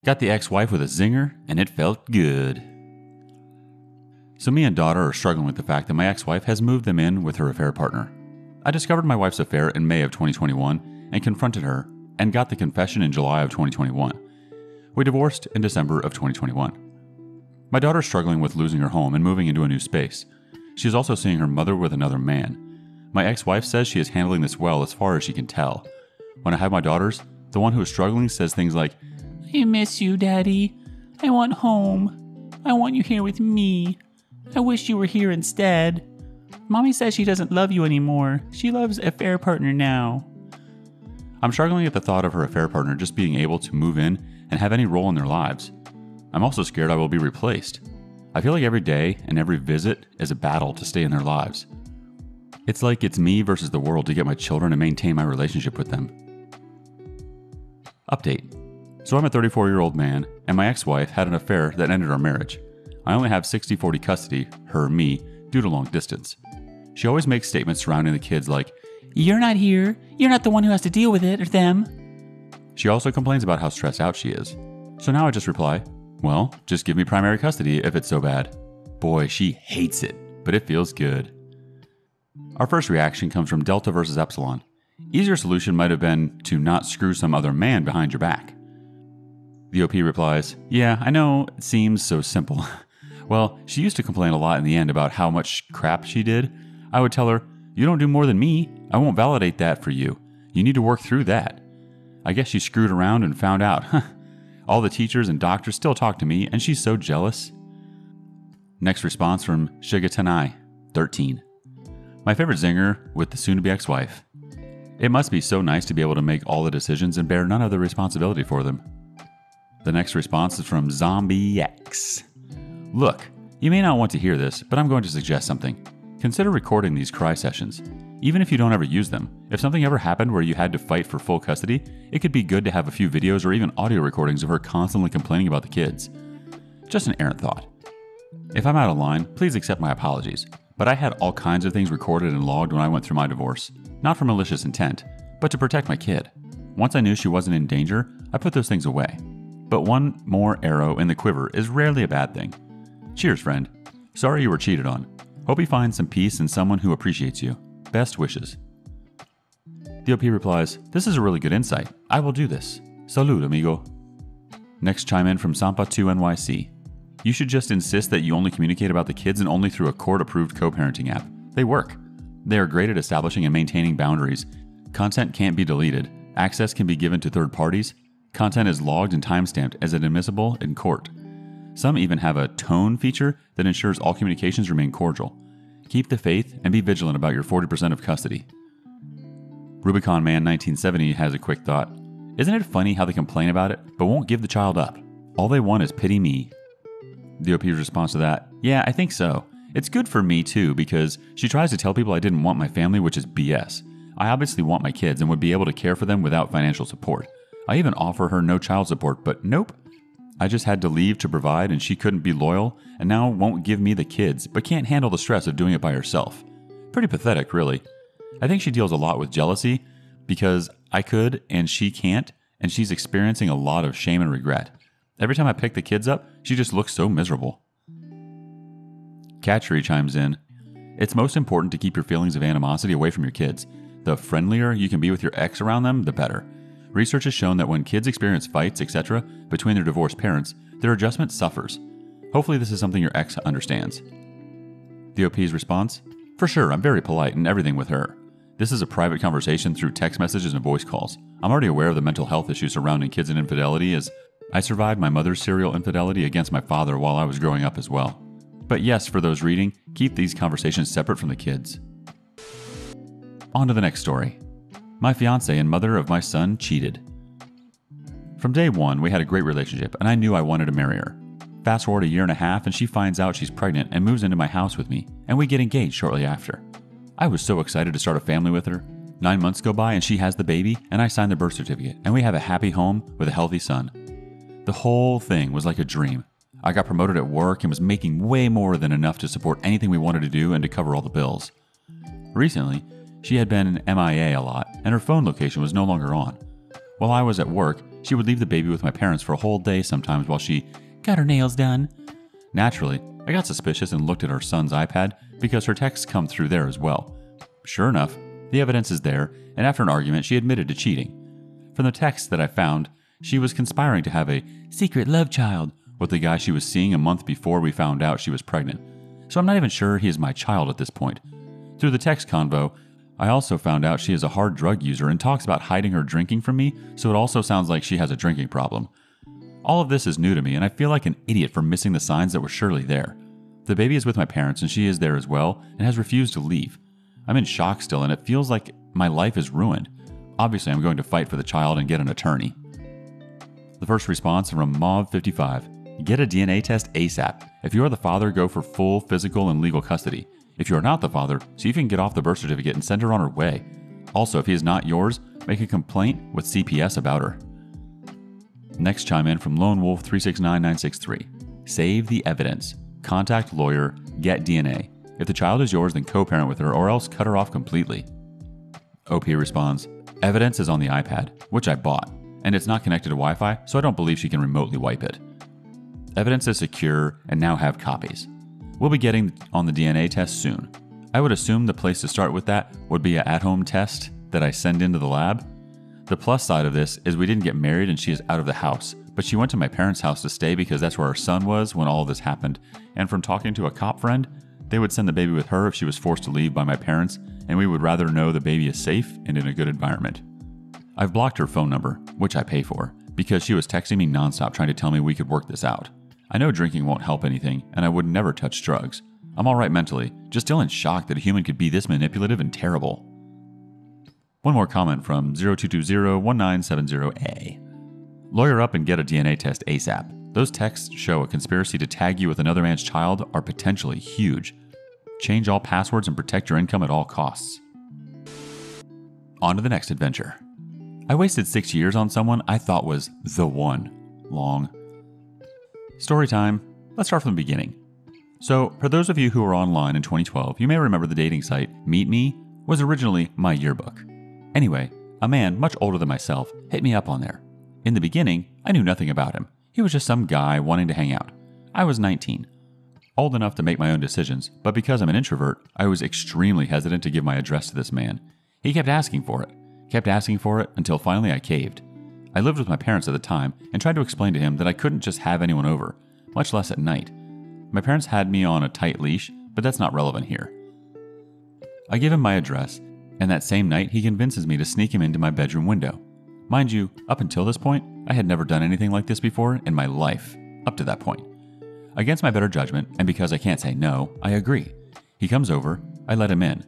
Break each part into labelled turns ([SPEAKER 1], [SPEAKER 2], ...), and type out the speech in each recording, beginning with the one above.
[SPEAKER 1] Got the ex-wife with a zinger, and it felt good. So me and daughter are struggling with the fact that my ex-wife has moved them in with her affair partner. I discovered my wife's affair in May of 2021 and confronted her and got the confession in July of 2021. We divorced in December of 2021. My daughter's struggling with losing her home and moving into a new space. She is also seeing her mother with another man. My ex-wife says she is handling this well as far as she can tell. When I have my daughters, the one who is struggling says things like, "I miss you, Daddy. I want home. I want you here with me. I wish you were here instead. Mommy says she doesn't love you anymore. She loves affair partner now." I'm struggling at the thought of her affair partner just being able to move in and have any role in their lives. I'm also scared I will be replaced. I feel like every day and every visit is a battle to stay in their lives. It's like it's me versus the world to get my children and maintain my relationship with them. Update. So I'm a 34-year-old man, and my ex-wife had an affair that ended our marriage. I only have 60-40 custody, her, me, due to long distance. She always makes statements surrounding the kids like, "You're not here. You're not the one who has to deal with it, or them." She also complains about how stressed out she is. So now I just reply, "Well, just give me primary custody if it's so bad." Boy, she hates it, but it feels good. Our first reaction comes from Delta versus Epsilon. Easier solution might have been to not screw some other man behind your back. The OP replies, "Yeah, I know it seems so simple." Well, she used to complain a lot in the end about how much crap she did. I would tell her, "You don't do more than me. I won't validate that for you. You need to work through that." I guess she screwed around and found out. All the teachers and doctors still talk to me, and she's so jealous. Next response from Shigatanai, 13. My favorite zinger with the soon-to-be ex-wife. It must be so nice to be able to make all the decisions and bear none of the responsibility for them. The next response is from Zombie X. Look, you may not want to hear this, but I'm going to suggest something. Consider recording these cry sessions. Even if you don't ever use them, if something ever happened where you had to fight for full custody, it could be good to have a few videos or even audio recordings of her constantly complaining about the kids. Just an errant thought. If I'm out of line, please accept my apologies, but I had all kinds of things recorded and logged when I went through my divorce. Not for malicious intent, but to protect my kid. Once I knew she wasn't in danger, I put those things away. But one more arrow in the quiver is rarely a bad thing. Cheers, friend. Sorry you were cheated on. Hope you find some peace in someone who appreciates you. Best wishes. The OP replies, "This is a really good insight. I will do this. Salud, amigo." Next chime in from Sampa2NYC. You should just insist that you only communicate about the kids and only through a court-approved co-parenting app. They work. They are great at establishing and maintaining boundaries. Content can't be deleted. Access can be given to third parties. Content is logged and timestamped as inadmissible in court. Some even have a tone feature that ensures all communications remain cordial. Keep the faith and be vigilant about your 40% of custody. Rubicon Man 1970 has a quick thought. Isn't it funny how they complain about it, but won't give the child up? All they want is pity me. The OP's response to that, "Yeah, I think so. It's good for me too, because she tries to tell people I didn't want my family, which is BS. I obviously want my kids and would be able to care for them without financial support. I even offer her no child support, but nope. I just had to leave to provide and she couldn't be loyal and now won't give me the kids, but can't handle the stress of doing it by herself. Pretty pathetic, really. I think she deals a lot with jealousy because I could and she can't, and she's experiencing a lot of shame and regret. Every time I pick the kids up, she just looks so miserable." Catchery chimes in, "It's most important to keep your feelings of animosity away from your kids. The friendlier you can be with your ex around them, the better. Research has shown that when kids experience fights, etc., between their divorced parents, their adjustment suffers. Hopefully this is something your ex understands." The OP's response, "For sure, I'm very polite and everything with her. This is a private conversation through text messages and voice calls. I'm already aware of the mental health issues surrounding kids and infidelity, as I survived my mother's serial infidelity against my father while I was growing up as well. But yes, for those reading, keep these conversations separate from the kids." On to the next story. My fiance and mother of my son cheated. From day one, we had a great relationship, and I knew I wanted to marry her. Fast forward a year and a half, and she finds out she's pregnant and moves into my house with me, and we get engaged shortly after. I was so excited to start a family with her. 9 months go by, and she has the baby, and I sign the birth certificate, and we have a happy home with a healthy son. The whole thing was like a dream. I got promoted at work and was making way more than enough to support anything we wanted to do and to cover all the bills. Recently, she had been MIA a lot, and her phone location was no longer on. While I was at work, she would leave the baby with my parents for a whole day sometimes while she got her nails done. Naturally, I got suspicious and looked at our son's iPad because her texts come through there as well. Sure enough, the evidence is there, and after an argument, she admitted to cheating. From the texts that I found, she was conspiring to have a secret love child with the guy she was seeing a month before we found out she was pregnant. So I'm not even sure he is my child at this point. Through the text convo, I also found out she is a hard drug user and talks about hiding her drinking from me, so it also sounds like she has a drinking problem. All of this is new to me, and I feel like an idiot for missing the signs that were surely there. The baby is with my parents, and she is there as well, and has refused to leave. I'm in shock still, and it feels like my life is ruined. Obviously, I'm going to fight for the child and get an attorney. The first response from Mauve55. Get a DNA test ASAP. If you are the father, go for full physical and legal custody. If you are not the father, see if you can get off the birth certificate and send her on her way. Also, if he is not yours, make a complaint with CPS about her. Next chime in from Lone Wolf 369963. Save the evidence. Contact lawyer. Get DNA. If the child is yours, then co-parent with her or else cut her off completely. OP responds, evidence is on the iPad, which I bought, and it's not connected to Wi-Fi, so I don't believe she can remotely wipe it. Evidence is secure and now have copies. We'll be getting on the DNA test soon. I would assume the place to start with that would be an at-home test that I send into the lab. The plus side of this is we didn't get married and she is out of the house, but she went to my parents' house to stay because that's where our son was when all of this happened, and from talking to a cop friend, they would send the baby with her if she was forced to leave by my parents, and we would rather know the baby is safe and in a good environment. I've blocked her phone number, which I pay for, because she was texting me nonstop trying to tell me we could work this out. I know drinking won't help anything, and I would never touch drugs. I'm alright mentally, just still in shock that a human could be this manipulative and terrible. One more comment from 02201970A. Lawyer up and get a DNA test ASAP. Those texts show a conspiracy to tag you with another man's child are potentially huge. Change all passwords and protect your income at all costs. On to the next adventure. I wasted 6 years on someone I thought was the one. Long. Story time. Let's start from the beginning. So, for those of you who were online in 2012, you may remember the dating site Meet Me was originally my yearbook. Anyway, a man much older than myself hit me up on there. In the beginning, I knew nothing about him. He was just some guy wanting to hang out. I was 19. Old enough to make my own decisions, but because I'm an introvert, I was extremely hesitant to give my address to this man. He kept asking for it until finally I caved. I lived with my parents at the time and tried to explain to him that I couldn't just have anyone over, much less at night. My parents had me on a tight leash, but that's not relevant here. I give him my address, and that same night he convinces me to sneak him into my bedroom window. Mind you, up until this point, I had never done anything like this before in my life, up to that point. Against my better judgment, and because I can't say no, I agree. He comes over, I let him in.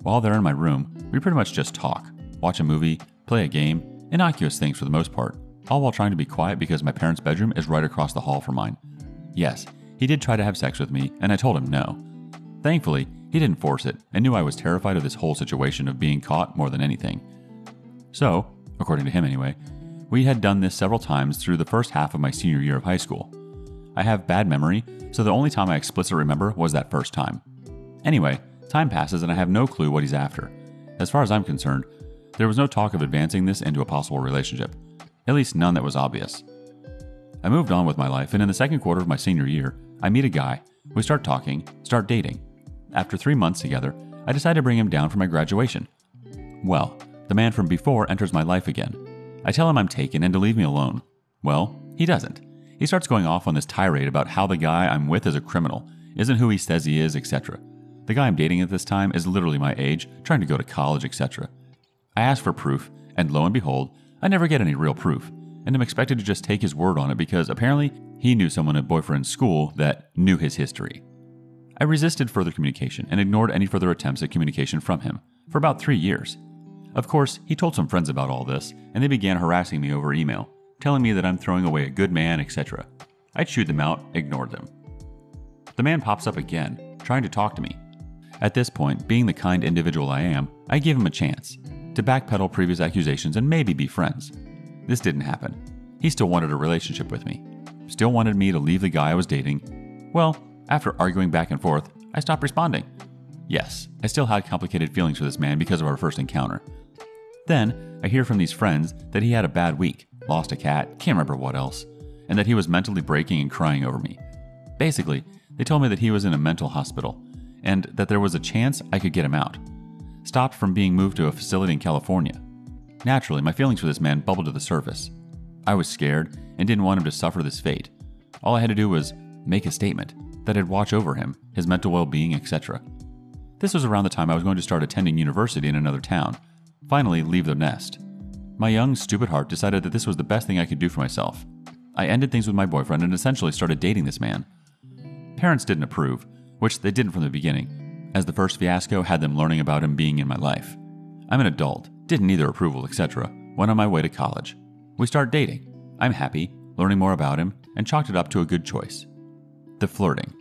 [SPEAKER 1] While they're in my room, we pretty much just talk, watch a movie, play a game, innocuous things for the most part, all while trying to be quiet because my parents' bedroom is right across the hall from mine. Yes, he did try to have sex with me, and I told him no. Thankfully, he didn't force it, and knew I was terrified of this whole situation of being caught more than anything. So, according to him anyway, we had done this several times through the first half of my senior year of high school. I have bad memory, so the only time I explicitly remember was that first time. Anyway, time passes and I have no clue what he's after. As far as I'm concerned, there was no talk of advancing this into a possible relationship. At least none that was obvious. I moved on with my life, and in the second quarter of my senior year, I meet a guy. We start talking, start dating. After 3 months together, I decide to bring him down for my graduation. Well, the man from before enters my life again. I tell him I'm taken and to leave me alone. Well, he doesn't. He starts going off on this tirade about how the guy I'm with is a criminal, isn't who he says he is, etc. The guy I'm dating at this time is literally my age, trying to go to college, etc. I ask for proof, and lo and behold, I never get any real proof, and am expected to just take his word on it because apparently he knew someone at boyfriend's school that knew his history. I resisted further communication and ignored any further attempts at communication from him for about 3 years. Of course, he told some friends about all this, and they began harassing me over email, telling me that I'm throwing away a good man, etc. I chewed them out, ignored them. The man pops up again, trying to talk to me. At this point, being the kind individual I am, I give him a chance to backpedal previous accusations and maybe be friends. This didn't happen. He still wanted a relationship with me. Still wanted me to leave the guy I was dating. Well, after arguing back and forth, I stopped responding. Yes, I still had complicated feelings for this man because of our first encounter. Then, I hear from these friends that he had a bad week, lost a cat, can't remember what else, and that he was mentally breaking and crying over me. Basically, they told me that he was in a mental hospital and that there was a chance I could get him out. Stopped from being moved to a facility in California. Naturally, my feelings for this man bubbled to the surface. I was scared and didn't want him to suffer this fate. All I had to do was make a statement that I'd watch over him, his mental well-being, etc. This was around the time I was going to start attending university in another town, finally leave the nest. My young, stupid heart decided that this was the best thing I could do for myself. I ended things with my boyfriend and essentially started dating this man. Parents didn't approve, which they didn't from the beginning, as the first fiasco had them learning about him being in my life. I'm an adult, didn't need their approval, etc. Went on my way to college. We start dating. I'm happy, learning more about him, and chalked it up to a good choice. The flirting.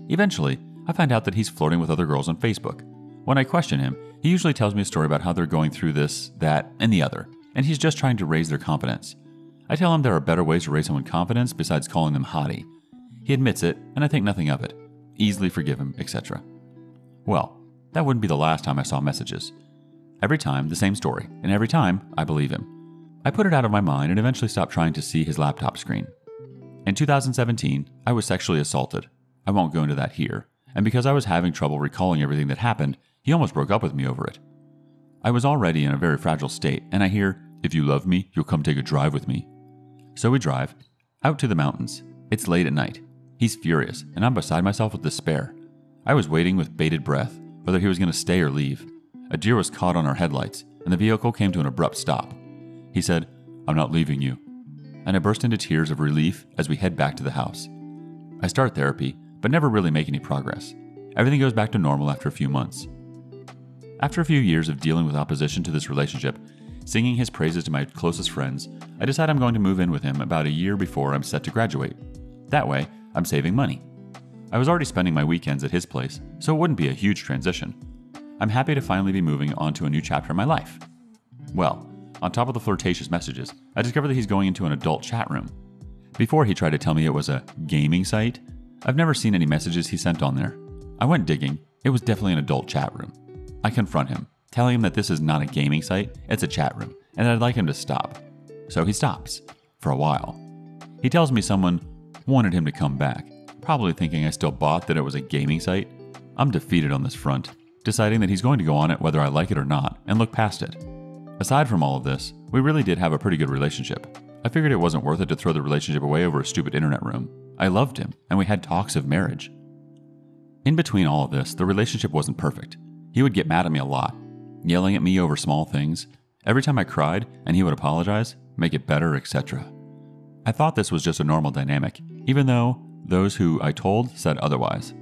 [SPEAKER 1] Eventually, I find out that he's flirting with other girls on Facebook. When I question him, he usually tells me a story about how they're going through this, that, and the other, and he's just trying to raise their confidence. I tell him there are better ways to raise someone's confidence besides calling them hottie. He admits it, and I think nothing of it. Easily forgive him, etc. Well, that wouldn't be the last time I saw messages. Every time, the same story, and every time, I believe him. I put it out of my mind and eventually stopped trying to see his laptop screen. In 2017, I was sexually assaulted. I won't go into that here, and because I was having trouble recalling everything that happened, he almost broke up with me over it. I was already in a very fragile state, and I hear, "If you love me, you'll come take a drive with me." So we drive, out to the mountains. It's late at night. He's furious, and I'm beside myself with despair. I was waiting with bated breath, whether he was going to stay or leave. A deer was caught on our headlights, and the vehicle came to an abrupt stop. He said, "I'm not leaving you." And I burst into tears of relief as we head back to the house. I start therapy, but never really make any progress. Everything goes back to normal after a few months. After a few years of dealing with opposition to this relationship, singing his praises to my closest friends, I decide I'm going to move in with him about a year before I'm set to graduate. That way, I'm saving money. I was already spending my weekends at his place, so it wouldn't be a huge transition. I'm happy to finally be moving on to a new chapter in my life. Well, on top of the flirtatious messages, I discovered that he's going into an adult chat room. Before he tried to tell me it was a gaming site, I've never seen any messages he sent on there. I went digging. It was definitely an adult chat room. I confront him, telling him that this is not a gaming site, it's a chat room, and I'd like him to stop. So he stops. For a while. He tells me someone wanted him to come back, probably thinking I still bought that it was a gaming site. I'm defeated on this front, deciding that he's going to go on it whether I like it or not, and look past it. Aside from all of this, we really did have a pretty good relationship. I figured it wasn't worth it to throw the relationship away over a stupid internet room. I loved him, and we had talks of marriage. In between all of this, the relationship wasn't perfect. He would get mad at me a lot, yelling at me over small things. Every time I cried, and he would apologize, make it better, etc. I thought this was just a normal dynamic, even though those who I told said otherwise.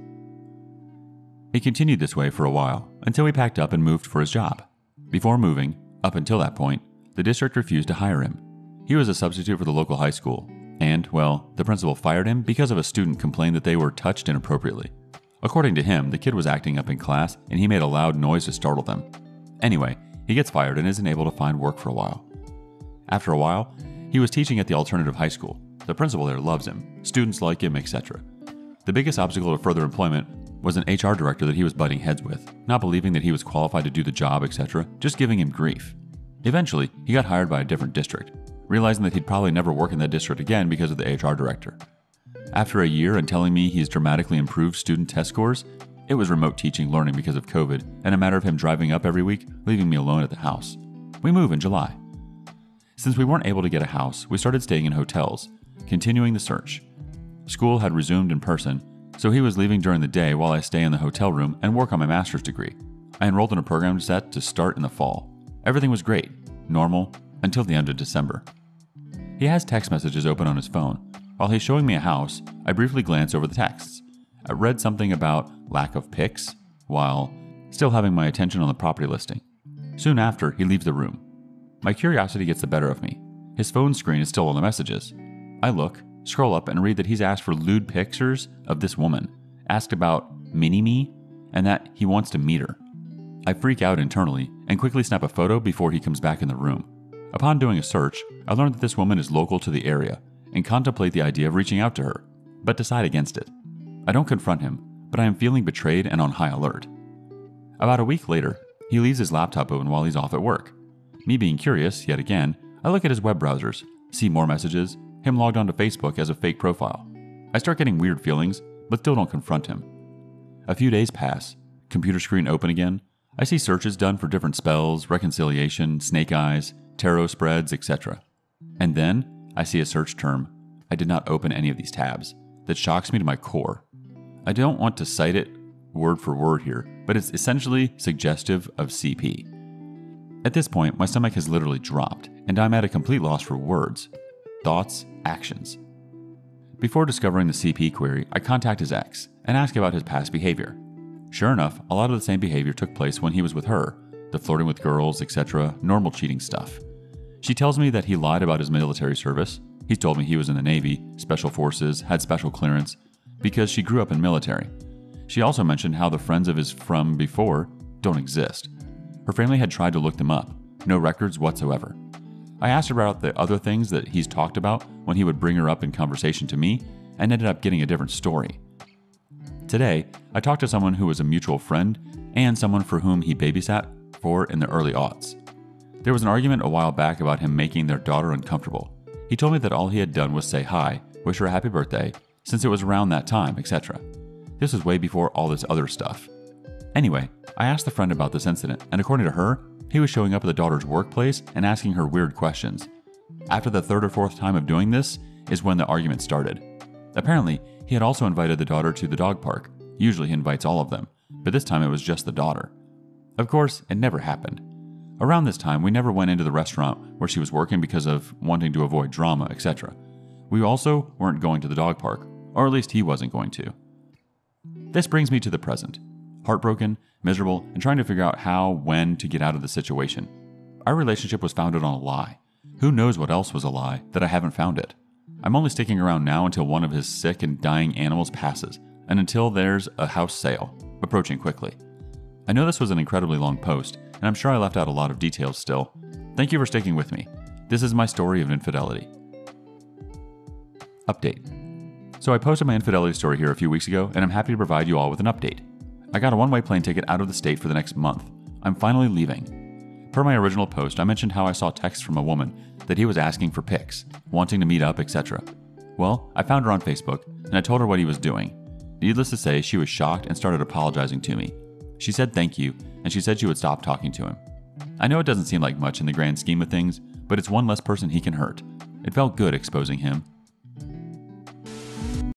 [SPEAKER 1] It continued this way for a while, until we packed up and moved for his job. Before moving, up until that point, the district refused to hire him. He was a substitute for the local high school, and, well, the principal fired him because of a student complained that they were touched inappropriately. According to him, the kid was acting up in class, and he made a loud noise to startle them. Anyway, he gets fired and isn't able to find work for a while. After a while, he was teaching at the alternative high school. The principal there loves him, students like him, etc. The biggest obstacle to further employment was an HR director that he was butting heads with, not believing that he was qualified to do the job, etc., just giving him grief. Eventually, he got hired by a different district, realizing that he'd probably never work in that district again because of the HR director. After a year and telling me he's dramatically improved student test scores, it was remote teaching learning because of COVID and a matter of him driving up every week, leaving me alone at the house. We move in July. Since we weren't able to get a house, we started staying in hotels, continuing the search. School had resumed in person, so he was leaving during the day while I stay in the hotel room and work on my master's degree. I enrolled in a program set to start in the fall. Everything was great, normal, until the end of December. He has text messages open on his phone. While he's showing me a house, I briefly glance over the texts. I read something about lack of pics, while still having my attention on the property listing. Soon after, he leaves the room. My curiosity gets the better of me. His phone screen is still on the messages. I look, scroll up, and read that he's asked for lewd pictures of this woman, asked about mini-me, and that he wants to meet her. I freak out internally and quickly snap a photo before he comes back in the room. Upon doing a search, I learned that this woman is local to the area and contemplate the idea of reaching out to her, but decide against it. I don't confront him, but I am feeling betrayed and on high alert. About a week later, he leaves his laptop open while he's off at work. Me being curious, yet again, I look at his web browsers, See more messages, him logged onto Facebook as a fake profile. I start getting weird feelings, but still don't confront him. A few days pass, computer screen open again. I see searches done for different spells, reconciliation, snake eyes, tarot spreads, etc. And then I see a search term. I did not open any of these tabs. That shocks me to my core. I don't want to cite it word for word here, but it's essentially suggestive of CP. At this point, my stomach has literally dropped, and I'm at a complete loss for words, thoughts, actions. Before discovering the CP query, I contact his ex and ask about his past behavior. Sure enough, a lot of the same behavior took place when he was with her, the flirting with girls, etc., normal cheating stuff. She tells me that he lied about his military service. He's told me he was in the Navy, Special Forces, had special clearance, because she grew up in military. She also mentioned how the friends of his from before don't exist. Her family had tried to look them up, no records whatsoever. I asked her about the other things that he's talked about when he would bring her up in conversation to me, and ended up getting a different story. Today, I talked to someone who was a mutual friend and someone for whom he babysat for in the early aughts. There was an argument a while back about him making their daughter uncomfortable. He told me that all he had done was say hi, wish her a happy birthday, since it was around that time, etc. This was way before all this other stuff. Anyway, I asked the friend about this incident, and according to her, he was showing up at the daughter's workplace and asking her weird questions. After the third or fourth time of doing this is when the argument started. Apparently, he had also invited the daughter to the dog park. Usually he invites all of them, but this time it was just the daughter. Of course, it never happened. Around this time, we never went into the restaurant where she was working because of wanting to avoid drama, etc. We also weren't going to the dog park, or at least he wasn't going to. This brings me to the present. Heartbroken, miserable, and trying to figure out how, when to get out of the situation. Our relationship was founded on a lie. Who knows what else was a lie that I haven't found it. I'm only sticking around now until one of his sick and dying animals passes, and until there's a house sale, approaching quickly. I know this was an incredibly long post, and I'm sure I left out a lot of details still. Thank you for sticking with me. This is my story of infidelity. Update. So I posted my infidelity story here a few weeks ago, and I'm happy to provide you all with an update. I got a one-way plane ticket out of the state for the next month. I'm finally leaving. Per my original post, I mentioned how I saw texts from a woman that he was asking for pics, wanting to meet up, etc. Well, I found her on Facebook, and I told her what he was doing. Needless to say, she was shocked and started apologizing to me. She said thank you, and she said she would stop talking to him. I know it doesn't seem like much in the grand scheme of things, but it's one less person he can hurt. It felt good exposing him,